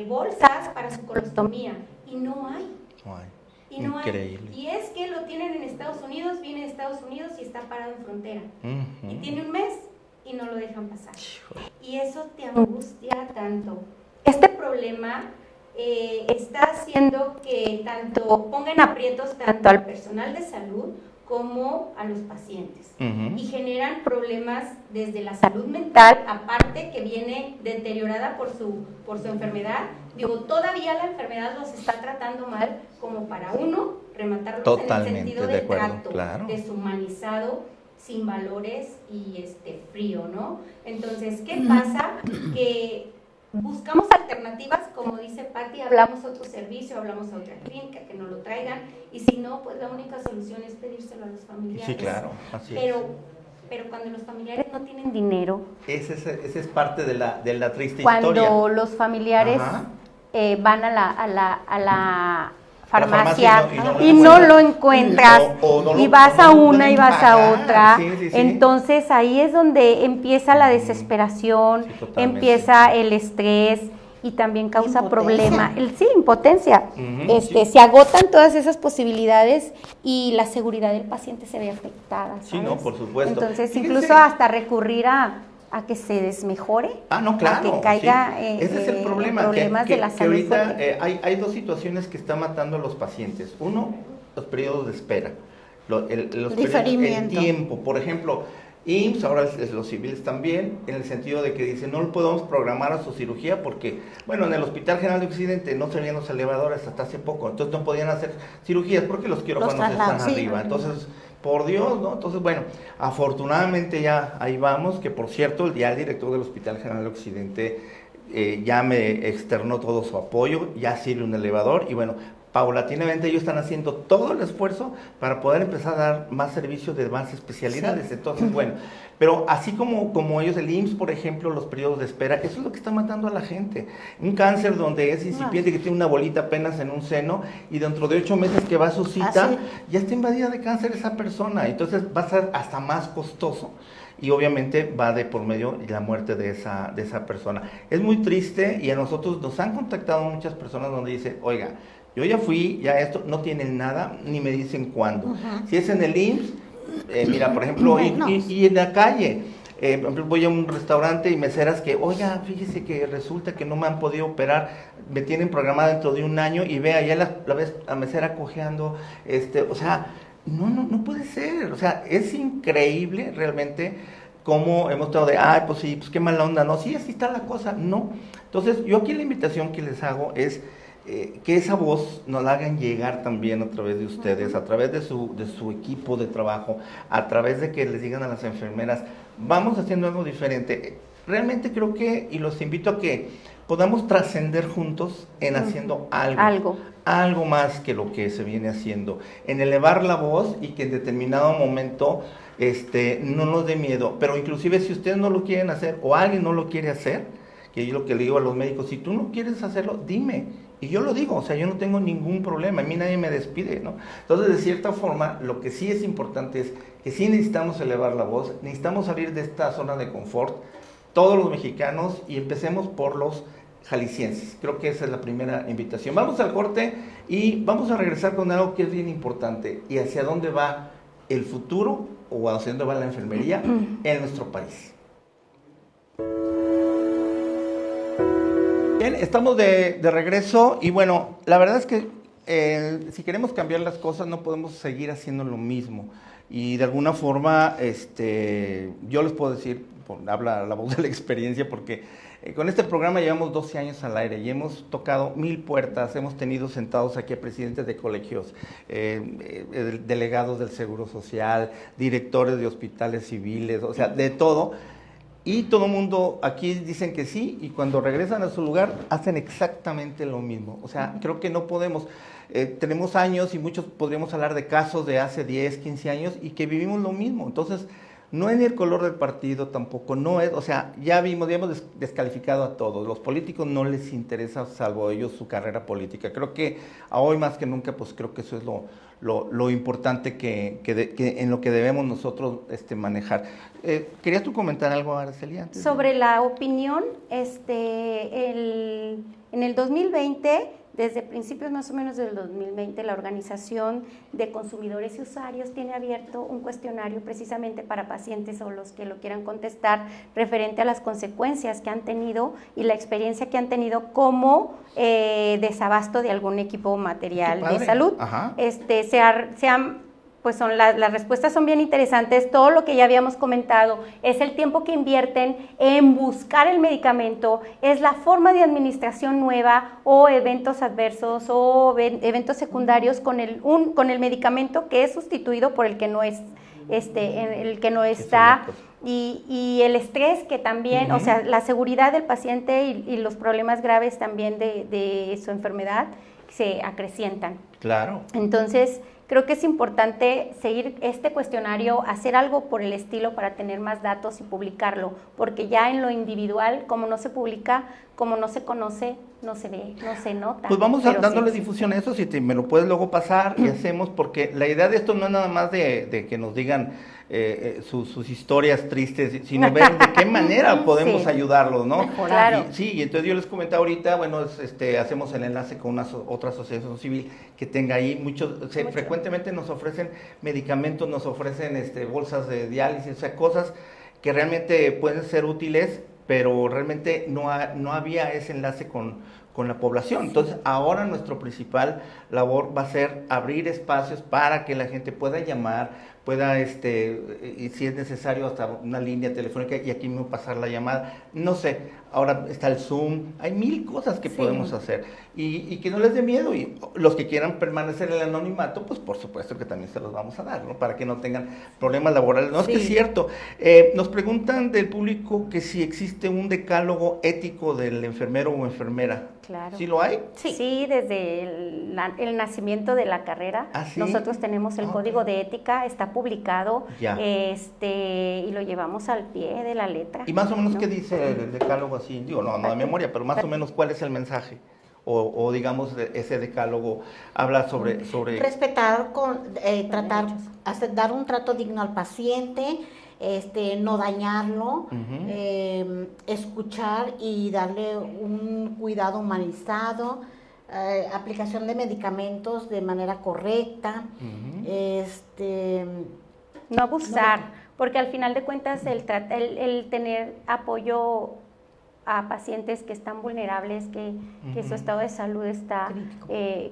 bolsas para su colostomía, y no hay.
No hay.
Y no
Increíble.
Hay. Y es que lo tienen en Estados Unidos, viene de Estados Unidos y está parado en frontera. Y tiene un mes y no lo dejan pasar. Y eso te angustia tanto. Este problema está haciendo que tanto pongan aprietos tanto al personal de salud como a los pacientes. Y generan problemas desde la salud mental, aparte que viene deteriorada por su enfermedad. Digo, todavía la enfermedad los está tratando mal, como para uno rematarlos
totalmente
en el sentido
de acuerdo,
trato,
claro.
Deshumanizado, sin valores y frío, ¿no? Entonces, ¿qué pasa? Que buscamos alternativas, como dice Patti, hablamos a otro servicio, hablamos a otra clínica que nos lo traigan, y si no, pues la única solución es pedírselo a los familiares.
Sí, claro, así
es. Pero cuando los familiares no tienen dinero...
Esa es parte de la triste
cuando
historia.
Cuando los familiares van a la farmacia y no lo encuentras, y vas a una y vas a otra, sí. Entonces ahí es donde empieza la desesperación, empieza el estrés y también causa problemas. Impotencia. Se agotan todas esas posibilidades y la seguridad del paciente se ve afectada, ¿sabes?
Sí, no, por supuesto.
Entonces, incluso hasta recurrir a que se desmejore,
claro,
a que caiga
ese es el problema,
problemas de la salud.
Que ahorita hay dos situaciones que están matando a los pacientes. Uno, los periodos de espera, el tiempo. Por ejemplo, IMSS, ahora los civiles también, en el sentido de que dicen, no lo podemos programar a su cirugía porque, bueno, en el Hospital General de Occidente no servían los elevadores hasta hace poco, entonces no podían hacer cirugías porque los quirófanos están arriba, entonces... Por Dios, ¿no? Entonces, bueno, afortunadamente ya ahí vamos, que por cierto, ya el director del Hospital General de Occidente ya me externó todo su apoyo, ya sirve un elevador y bueno, paulatinamente ellos están haciendo todo el esfuerzo para poder empezar a dar más servicios de más especialidades. Sí. Entonces, bueno, pero así como ellos, el IMSS, por ejemplo, los periodos de espera, eso es lo que está matando a la gente. Un cáncer donde es incipiente, que tiene una bolita apenas en un seno, y dentro de 8 meses que va a su cita, ya está invadida de cáncer esa persona. Entonces va a ser hasta más costoso. Y obviamente va de por medio la muerte de esa persona. Es muy triste, y a nosotros nos han contactado muchas personas donde dicen, oiga, yo ya fui, ya esto, no tienen nada, ni me dicen cuándo. Si es en el IMSS, mira, por ejemplo, y en la calle, voy a un restaurante y meseras que, oiga, fíjese que resulta que no me han podido operar, me tienen programada dentro de un año, y vea, ya la ves a mesera cojeando, o sea, no puede ser, o sea, es increíble realmente cómo hemos estado de, ay, pues sí, pues qué mala onda, no, sí, así está la cosa, no. Entonces, yo aquí la invitación que les hago es que esa voz nos la hagan llegar también a través de ustedes, a través de su equipo de trabajo, a través de que les digan a las enfermeras, vamos haciendo algo diferente. Realmente creo que, y los invito a que podamos trascender juntos en haciendo algo más que lo que se viene haciendo, en elevar la voz, y que en determinado momento no nos dé miedo. Pero inclusive si ustedes no lo quieren hacer, o alguien no lo quiere hacer, que yo lo que le digo a los médicos, si tú no quieres hacerlo, dime. Y yo lo digo, o sea, yo no tengo ningún problema, a mí nadie me despide, ¿no? Entonces, de cierta forma, lo que sí es importante es que sí necesitamos elevar la voz, necesitamos salir de esta zona de confort, todos los mexicanos, y empecemos por los jaliscienses. Creo que esa es la primera invitación. Vamos al corte y vamos a regresar con algo que es bien importante, y hacia dónde va el futuro, o hacia dónde va la enfermería en nuestro país. Bien, estamos de regreso, y bueno, la verdad es que si queremos cambiar las cosas no podemos seguir haciendo lo mismo, y de alguna forma yo les puedo decir, habla la voz de la experiencia, porque con este programa llevamos 12 años al aire y hemos tocado 1000 puertas, hemos tenido sentados aquí a presidentes de colegios, delegados del Seguro Social, directores de hospitales civiles, o sea, de todo. Y todo el mundo aquí dicen que sí, y cuando regresan a su lugar hacen exactamente lo mismo. O sea, creo que no podemos, tenemos años, y muchos podríamos hablar de casos de hace 10, 15 años, y que vivimos lo mismo. Entonces, no es ni el color del partido tampoco, no es, o sea, ya hemos descalificado a todos. Los políticos no les interesa, salvo ellos, su carrera política. Creo que a hoy más que nunca, pues creo que eso es lo importante que en lo que debemos nosotros manejar. ¿Querías tú comentar algo, Araceli?
Sobre la opinión, en el 2020, desde principios más o menos del 2020, la Organización de Consumidores y Usuarios tiene abierto un cuestionario precisamente para pacientes o los que lo quieran contestar, referente a las consecuencias que han tenido y la experiencia que han tenido como desabasto de algún equipo material de salud. Pues las respuestas son bien interesantes. Todo lo que ya habíamos comentado es el tiempo que invierten en buscar el medicamento, es la forma de administración nueva, o eventos adversos o eventos secundarios con el medicamento que es sustituido por el que no es el que no está, y el estrés que también, o sea, la seguridad del paciente y los problemas graves también de su enfermedad se acrecientan.
Claro.
Entonces, creo que es importante seguir este cuestionario, hacer algo por el estilo para tener más datos y publicarlo, porque ya en lo individual, como no se publica, como no se conoce, no se ve, no se nota.
Pues vamos dándole difusión a eso, si me lo puedes luego pasar y hacemos, porque la idea de esto no es nada más de que nos digan sus historias tristes, sino ver de qué manera podemos ayudarlos, ¿no?
Claro.
Y entonces yo les comentaba ahorita, bueno, hacemos el enlace con otra asociación civil que tenga ahí frecuentemente nos ofrecen medicamentos, nos ofrecen bolsas de diálisis, o sea, cosas que realmente pueden ser útiles, pero realmente no había ese enlace con la población. Entonces, ahora nuestra principal labor va a ser abrir espacios para que la gente pueda llamar, pueda, y si es necesario, hasta una línea telefónica, y aquí mismo pasar la llamada. No sé, ahora está el Zoom, hay 1000 cosas que podemos hacer, y que no les dé miedo, y los que quieran permanecer en el anonimato, pues por supuesto que también se los vamos a dar, ¿no? Para que no tengan problemas laborales. No, es que es cierto, nos preguntan del público que si existe un decálogo ético del enfermero o enfermera.
Claro.
¿Sí lo hay?
Sí, desde el nacimiento de la carrera.
¿Sí?
Nosotros tenemos el código de ética, está publicado, y lo llevamos al pie de la letra.
¿Y más o menos qué dice el decálogo así? Digo, no de memoria, pero más o menos cuál es el mensaje. O digamos, ese decálogo habla sobre...
Respetar, tratar, dar un trato digno al paciente, no dañarlo, escuchar y darle un cuidado humanizado, aplicación de medicamentos de manera correcta,
no abusar, porque al final de cuentas el tener apoyo a pacientes que están vulnerables, que su estado de salud está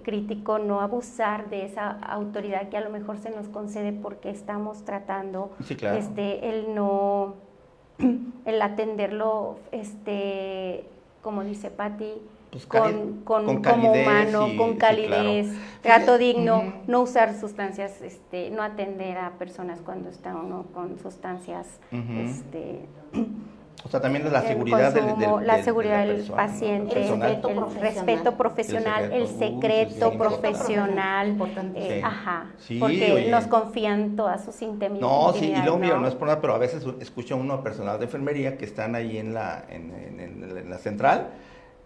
crítico, no abusar de esa autoridad que a lo mejor se nos concede porque estamos tratando, el atenderlo, como dice Patti,
pues
con como
calidez
humano, con calidez, trato digno, no usar sustancias, no atender a personas cuando están uno con sustancias,
o sea, también la seguridad
la seguridad del paciente, el respeto profesional, el secreto profesional, porque nos confían todas sus intimidades.
No, sí, y luego mira, no es por nada, pero a veces escucha uno a personal de enfermería que están ahí en la central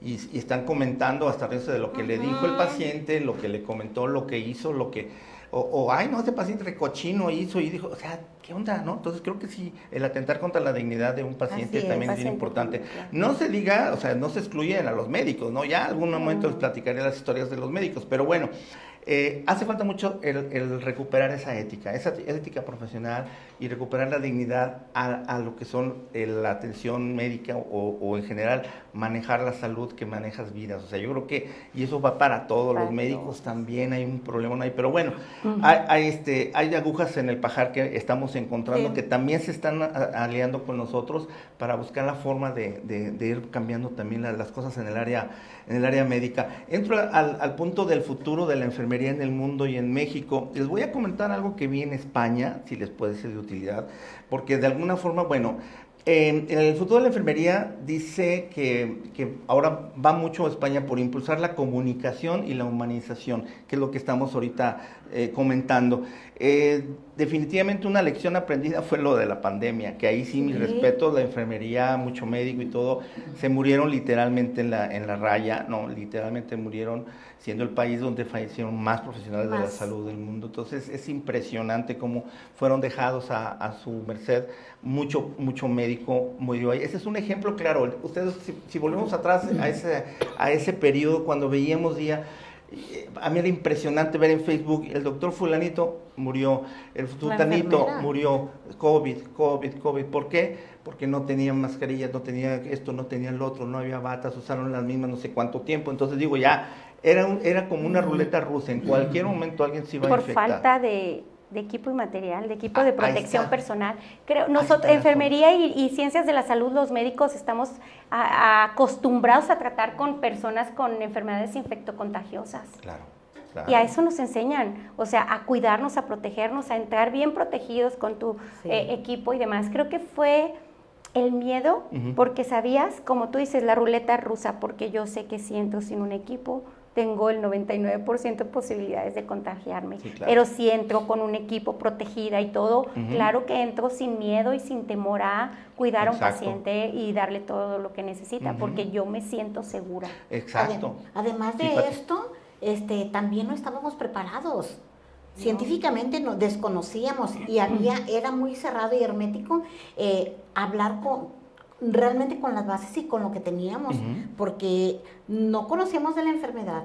y están comentando hasta eso de lo que le dijo el paciente, lo que le comentó, lo que hizo, lo que... ay, no, este paciente recochino hizo y dijo, o sea, ¿qué onda, no? Entonces creo que sí, el atentar contra la dignidad de un paciente también es bien importante. Claro. No se diga, o sea, no se excluyen a los médicos, ¿no? Ya algún momento les platicaré las historias de los médicos, pero bueno, hace falta mucho el recuperar esa ética profesional y recuperar la dignidad a lo que son la atención médica o en general manejar la salud que manejas vidas. O sea, yo creo que, y eso va para todos, los médicos también hay un problema, no hay, pero bueno, hay agujas en el pajar que estamos encontrando que también se están aliando con nosotros para buscar la forma de ir cambiando también las cosas en el área médica. Entro al punto del futuro de la enfermería en el mundo y en México. Les voy a comentar algo que vi en España, si les puede ser de utilidad, porque de alguna forma, bueno, en el futuro de la enfermería dice que ahora va mucho a España por impulsar la comunicación y la humanización, que es lo que estamos ahorita comentando. Definitivamente una lección aprendida fue lo de la pandemia, que ahí sí, mis respetos, la enfermería, mucho médico y todo, se murieron literalmente en la raya, no, literalmente murieron, siendo el país donde fallecieron más profesionales de la salud del mundo. Entonces es impresionante cómo fueron dejados a su merced mucho médico murió ahí. Ese es un ejemplo claro. Ustedes, si volvemos atrás a ese periodo, cuando veíamos a mí era impresionante ver en Facebook, el doctor fulanito murió, el sultanito murió, COVID. ¿Por qué? Porque no tenían mascarillas, no tenía esto, no tenía el otro, no había batas, usaron las mismas no sé cuánto tiempo. Entonces digo, ya, era como una ruleta rusa, en cualquier momento alguien se iba a infectar.
Por falta de equipo y material, de equipo de protección personal. Creo, nosotros, enfermería y ciencias de la salud, los médicos estamos acostumbrados a tratar con personas con enfermedades infectocontagiosas.
Claro.
Y a eso nos enseñan, o sea, a cuidarnos, a protegernos, a entrar bien protegidos con tu equipo y demás. Creo que fue el miedo, porque sabías, como tú dices, la ruleta rusa, porque yo sé que si entro sin un equipo, tengo el 99% de posibilidades de contagiarme. Sí, claro. Pero si entro con un equipo protegida y todo, claro que entro sin miedo y sin temor a cuidar a un paciente y darle todo lo que necesita, porque yo me siento segura.
Exacto.
Además de esto, también no estábamos preparados. Científicamente nos desconocíamos y era muy cerrado y hermético hablar realmente con las bases y con lo que teníamos, porque no conocíamos de la enfermedad,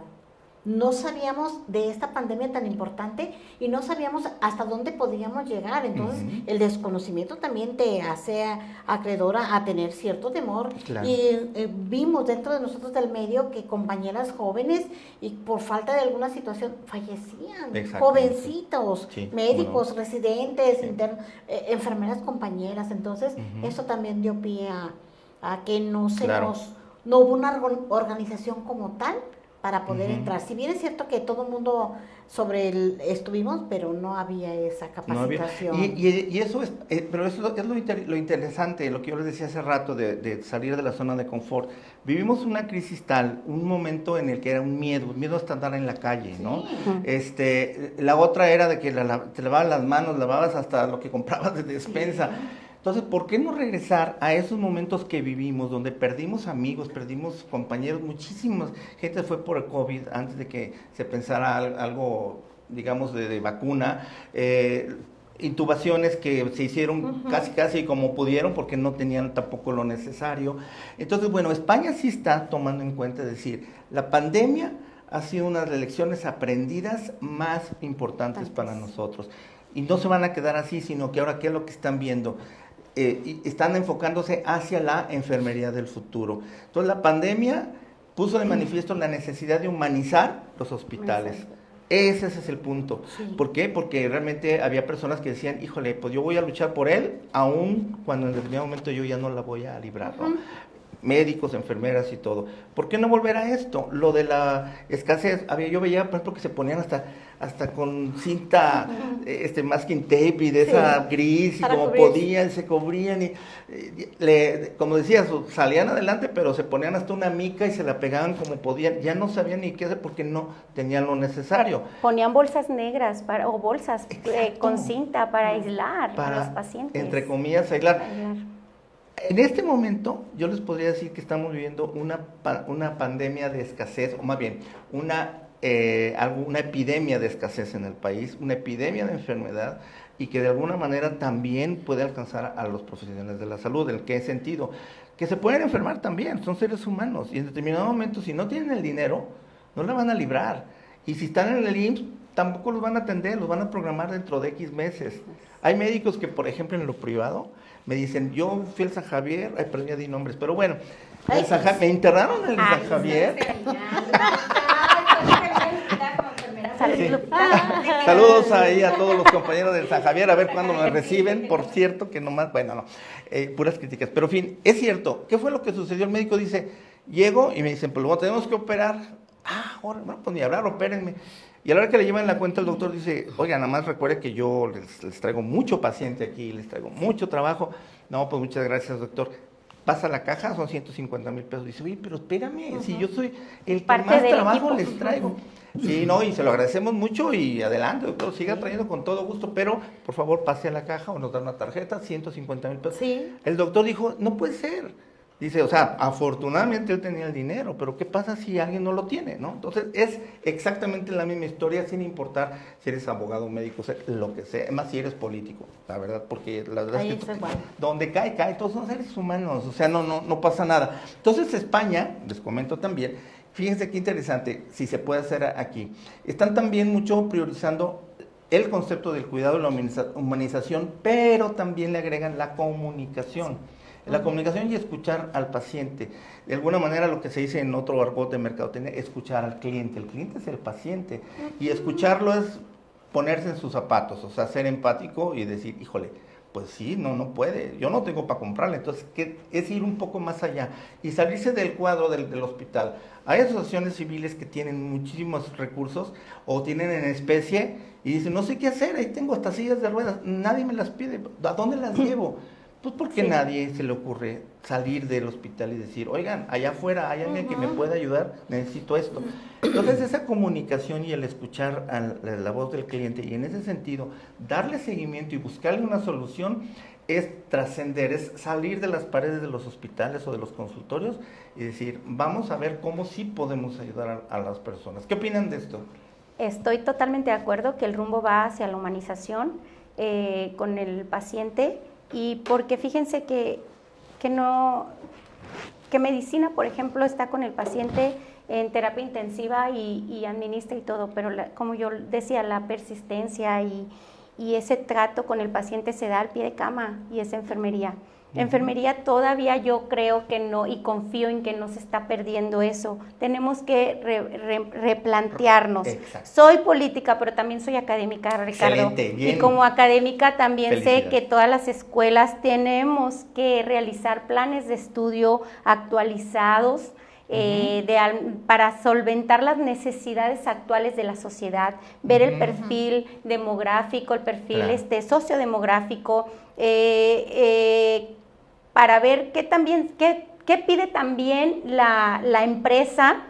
no sabíamos de esta pandemia tan importante y no sabíamos hasta dónde podíamos llegar. Entonces el desconocimiento también te hace acreedora a tener cierto temor. Claro. Y vimos dentro de nosotros del medio que compañeras jóvenes y por falta de alguna situación fallecían, jovencitos, médicos, residentes, enfermeras compañeras. Entonces eso también dio pie a que no hubo una organización como tal para poder entrar. Si bien es cierto que todo el mundo estuvimos, pero no había esa capacitación.
No había. Y eso es, pero eso es lo interesante, lo que yo les decía hace rato de salir de la zona de confort. Vivimos una crisis tal, un momento en el que era un miedo hasta andar en la calle, ¿no? Sí. La otra era de que te lavabas las manos, lavabas hasta lo que comprabas de despensa. Sí. Entonces, ¿por qué no regresar a esos momentos que vivimos, donde perdimos amigos, perdimos compañeros, muchísimas gente fue por el COVID antes de que se pensara algo, digamos, de vacuna, intubaciones que se hicieron casi como pudieron porque no tenían tampoco lo necesario. Entonces, bueno, España sí está tomando en cuenta, es decir, la pandemia ha sido una de las lecciones aprendidas más importantes para nosotros. Y no se van a quedar así, sino que ahora, ¿qué es lo que están viendo? Están enfocándose hacia la enfermería del futuro. Entonces, la pandemia puso de manifiesto la necesidad de humanizar los hospitales. Ese es el punto. Sí. ¿Por qué? Porque realmente había personas que decían, híjole, pues yo voy a luchar por él, aun cuando en determinado momento yo ya no la voy a librar, ¿no? Médicos, enfermeras y todo. ¿Por qué no volver a esto? Lo de la escasez, yo veía, por ejemplo, que se ponían hasta con cinta, masking tape y de esa gris, y como podían, se cubrían, y como decías, salían adelante, pero se ponían hasta una mica y se la pegaban como podían, ya no sabían ni qué hacer porque no tenían lo necesario.
Ponían bolsas negras o bolsas con cinta para aislar a los pacientes.
Entre comillas, aislar. En este momento, yo les podría decir que estamos viviendo una pandemia de escasez, o más bien, una epidemia de escasez en el país, una epidemia de enfermedad, y que de alguna manera también puede alcanzar a los profesionales de la salud. ¿En qué sentido? Que se pueden enfermar también, son seres humanos, y en determinado momento, si no tienen el dinero, no la van a librar. Y si están en el IMSS, tampoco los van a atender, los van a programar dentro de X meses. Hay médicos que, por ejemplo, en lo privado, me dicen, yo fui al San Javier, pero ya di nombres, pero bueno, me internaron en el San Javier. Sí. Saludos ahí a todos los compañeros del San Javier, a ver cuándo me reciben, por cierto, que nomás, puras críticas, pero en fin, es cierto, ¿qué fue lo que sucedió? El médico dice, llego y me dicen, pues bueno, tenemos que operar, ahora, bueno, pues ni hablar, opérenme. Y a la hora que le llevan la cuenta, el doctor dice, oiga, nada más recuerde que yo les traigo mucho paciente aquí, les traigo mucho trabajo. No, pues muchas gracias, doctor. Pasa la caja, son 150,000 pesos. Dice, oye, pero espérame, si yo soy el que más trabajo les traigo. Sí, no, y se lo agradecemos mucho y adelante, doctor, siga trayendo con todo gusto, pero por favor pase a la caja o nos da una tarjeta, 150,000 pesos. Sí. El doctor dijo, no puede ser. Dice, o sea, afortunadamente él tenía el dinero, pero ¿qué pasa si alguien no lo tiene, no? Entonces, es exactamente la misma historia, sin importar si eres abogado, médico, lo que sea, más si eres político, la verdad, porque la verdad es que donde cae, todos son seres humanos, o sea, no pasa nada. Entonces, España, les comento también, fíjense qué interesante, si se puede hacer aquí, están también mucho priorizando el concepto del cuidado y la humanización, pero también le agregan la comunicación. La comunicación y escuchar al paciente. De alguna manera lo que se dice en otro argot de mercadotecnia, escuchar al cliente. El cliente es el paciente. Y escucharlo es ponerse en sus zapatos, o sea, ser empático y decir, híjole, pues sí, no puede, yo no tengo para comprarle. Entonces, es ir un poco más allá y salirse del cuadro del hospital. Hay asociaciones civiles que tienen muchísimos recursos o tienen en especie y dicen, no sé qué hacer, ahí tengo hasta sillas de ruedas, nadie me las pide, ¿a dónde las llevo? Pues porque nadie se le ocurre salir del hospital y decir, oigan, allá afuera hay alguien que me pueda ayudar, necesito esto. Entonces esa comunicación y el escuchar la voz del cliente y en ese sentido darle seguimiento y buscarle una solución es trascender, es salir de las paredes de los hospitales o de los consultorios y decir, vamos a ver cómo sí podemos ayudar a las personas. ¿Qué opinan de esto?
Estoy totalmente de acuerdo que el rumbo va hacia la humanización con el paciente. Y porque fíjense que medicina, por ejemplo, está con el paciente en terapia intensiva y administra y todo, pero como yo decía, la persistencia y ese trato con el paciente se da al pie de cama y es enfermería. Enfermería todavía yo creo que no y confío en que no se está perdiendo eso. Tenemos que replantearnos. Exacto. Soy política, pero también soy académica, Ricardo.
Excelente, bien.
Y como académica también sé que todas las escuelas tenemos que realizar planes de estudio actualizados para solventar las necesidades actuales de la sociedad, ver el perfil demográfico, el perfil sociodemográfico, para ver qué pide también la empresa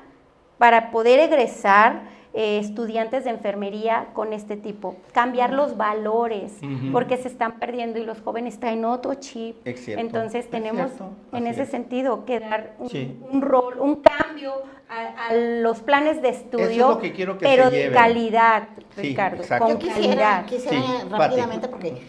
para poder egresar estudiantes de enfermería con este tipo, cambiar los valores, porque se están perdiendo y los jóvenes traen otro chip. Entonces tenemos en ese sentido que dar un rol, un cambio a los planes de estudio,
eso es lo que quiero que
pero
se
de
lleven.
calidad, Ricardo.
Yo quisiera rápidamente,
Pati.
porque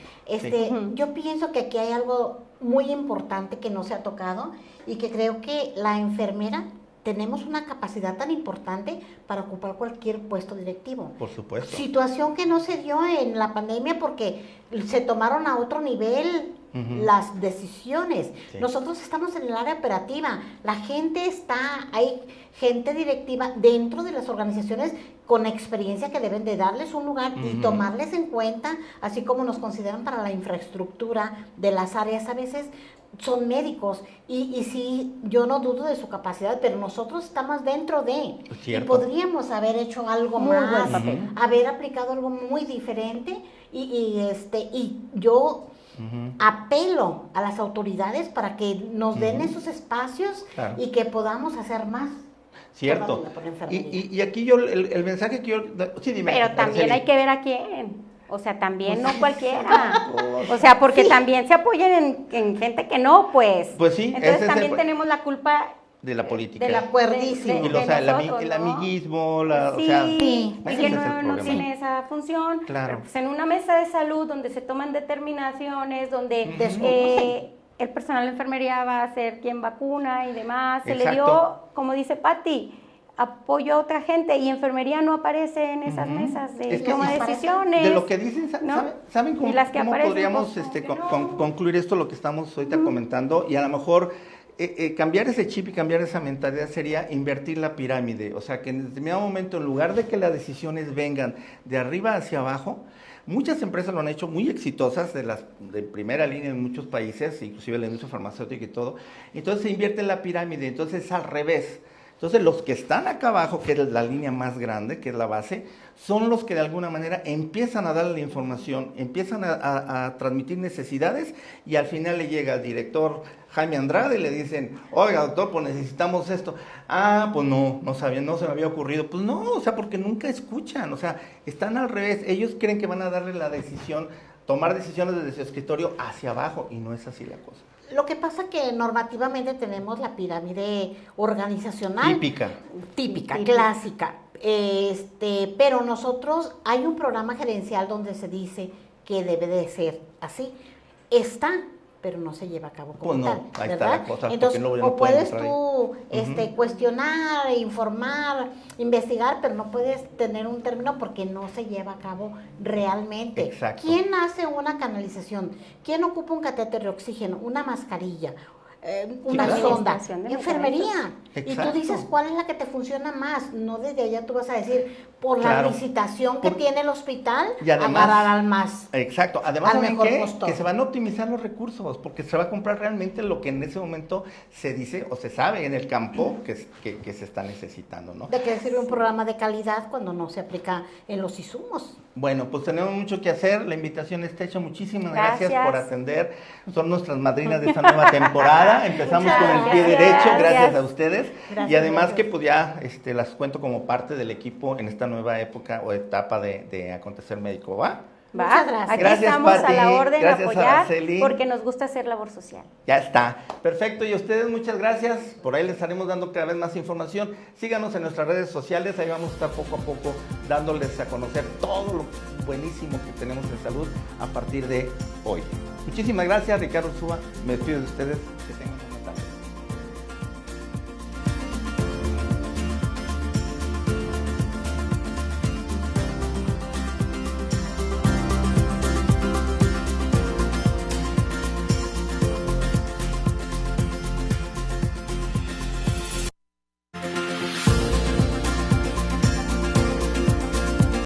yo pienso que aquí hay algo muy importante que no se ha tocado y que creo que la enfermera tenemos una capacidad tan importante para ocupar cualquier puesto directivo.
Por supuesto.
Situación que no se dio en la pandemia porque se tomaron a otro nivel las decisiones. Nosotros estamos en el área operativa, la gente hay gente directiva dentro de las organizaciones con experiencia que deben de darles un lugar y tomarles en cuenta, así como nos consideran para la infraestructura de las áreas. A veces son médicos y sí, yo no dudo de su capacidad, pero nosotros estamos dentro de, y podríamos haber hecho algo más, haber aplicado algo muy diferente y yo apelo a las autoridades para que nos den esos espacios y que podamos hacer más.
Cierto. Y aquí yo, el mensaje que yo... Sí, dime.
Pero también hay que ver a quién. O sea, también no cualquiera. O sea, porque también se apoyan en gente que no, pues.
Pues sí.
Entonces también tenemos la culpa
de la política.
Del acuerdísimo.
El amiguismo, o sea...
Sí, y que no tiene esa función.
Claro.
Pero pues en una mesa de salud donde se toman determinaciones, donde el personal de enfermería va a ser quien vacuna y demás, se le dio, como dice Pati, apoyo a otra gente y enfermería no aparece en esas mesas de toma de decisiones.
De lo que dicen, ¿saben cómo podríamos concluir esto, lo que estamos ahorita comentando? Y a lo mejor cambiar ese chip y cambiar esa mentalidad sería invertir la pirámide. O sea, que en determinado momento, en lugar de que las decisiones vengan de arriba hacia abajo, muchas empresas lo han hecho muy exitosas, de primera línea en muchos países, inclusive la industria farmacéutica y todo. Entonces se invierte en la pirámide, entonces es al revés. Entonces los que están acá abajo, que es la línea más grande, que es la base, son los que de alguna manera empiezan a darle la información, empiezan a transmitir necesidades y al final le llega al director Jaime Andrade y le dicen, oiga doctor, pues necesitamos esto. Pues no sabía, no se me había ocurrido. Pues no, o sea, porque nunca escuchan, o sea, están al revés. Ellos creen que van a darle la decisión, tomar decisiones desde su escritorio hacia abajo y no es así la cosa.
Lo que pasa que normativamente tenemos la pirámide organizacional. Típica, clásica. Pero nosotros, hay un programa gerencial donde se dice que debe de ser así. Pero no se lleva a cabo como tal,
ahí
¿verdad?
Está la cosa,
entonces,
no
puedes tú cuestionar, informar, investigar, pero no puedes tener un término porque no se lleva a cabo realmente.
Exacto.
¿Quién hace una canalización? ¿Quién ocupa un catéter de oxígeno? ¿Una mascarilla? Una sonda, enfermería. Y tú dices cuál es la que te funciona más. No desde allá tú vas a decir por la licitación que tiene el hospital,
y además,
agarrar al más.
Exacto. Además,
al mejor postor.
Que se van a optimizar los recursos, porque se va a comprar realmente lo que en ese momento se dice o se sabe en el campo que se está necesitando, ¿no?
¿De qué sirve un programa de calidad cuando no se aplica en los insumos?
Bueno, pues tenemos mucho que hacer. La invitación está hecha. Muchísimas gracias por atender. Son nuestras madrinas de esta nueva temporada. Empezamos con el pie derecho, gracias a ustedes. Y además que pues ya las cuento como parte del equipo en esta nueva época o etapa de Acontecer Médico, ¿va?
Muchas gracias.
Aquí
gracias,
estamos
Pati.
a la orden de apoyar porque nos gusta hacer labor social.
Ya está. Perfecto. Y a ustedes muchas gracias. Por ahí les estaremos dando cada vez más información. Síganos en nuestras redes sociales. Ahí vamos a estar poco a poco dándoles a conocer todo lo buenísimo que tenemos en salud a partir de hoy. Muchísimas gracias, Ricardo Urzúa. Me despido de ustedes. Que tengan